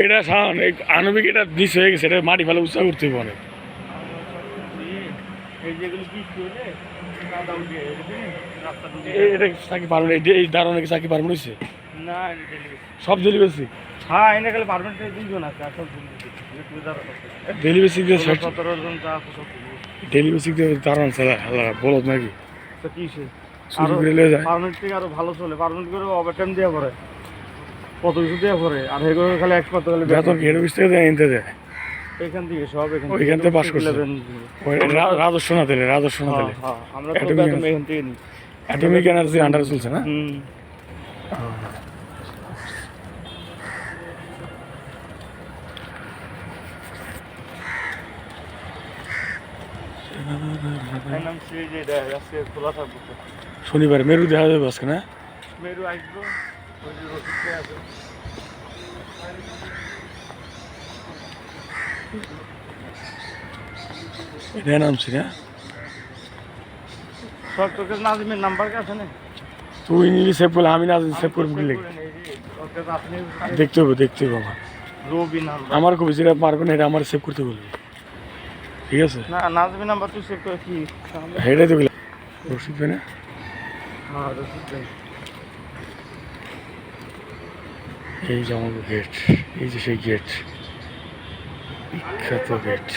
এটা আনবিক এটা নিচ হয়ে গেছে, এটা মাটি ফেলে উৎসাহ করতে হবে অনেক। এটা চাকি পারবেন, এই দারুণ চাকি পারবেন হয়েছে না সব ডেলি বেশি। হ্যাঁ এনে গেলে পারমানেন্ট 2 জন আছে আর সব ডেলি বেসিক দিয়ে 17 জন যা আছে সব ডেলি বেসিক দিয়ে দারুণ চালা বলত নাকি তো কি সে চুরি করে নিয়ে যায়। পারমানেন্ট থেকে আরো ভালো চলে, পারমানেন্ট করে ওভারটাইম দেওয়া পড়ে, কত কিছু দেওয়া পড়ে, আর এগুলো খালি এক্সপার্ট হলে বেতন হেড অফিস থেকে এনতে দেয়, এখান থেকে সব ওইখান থেকে পাস করছে। রাজস্ব না দিলে, রাজস্ব না দিলে আমরা তো বেতন এখান থেকে নিই। অ্যাটমিক এনার্জি আন্ডারে চলছে না। শনিবার মেরু দেখা যাবে আজকে না? মেরু আসবো, এটা নামছি না সব তোকে নাজিমের নাম্বার কাছে না, তুই নিবি সেভ করলে আমি না সেভ করবো কি লেগে দেখতে হবে, দেখতে হবে আমার রবি নাম্বার আমার খুব যেটা পারবে না, এটা আমার সেভ করতে বলবি, ঠিক আছে? না নাজিমের নাম্বার তুই সেভ করে কি এটাই তো রসিদ পেয়ে না। হ্যাঁ রসিদ এই যে আমাদের গেট, এই যে সেই গেট, বিখ্যাত গেট।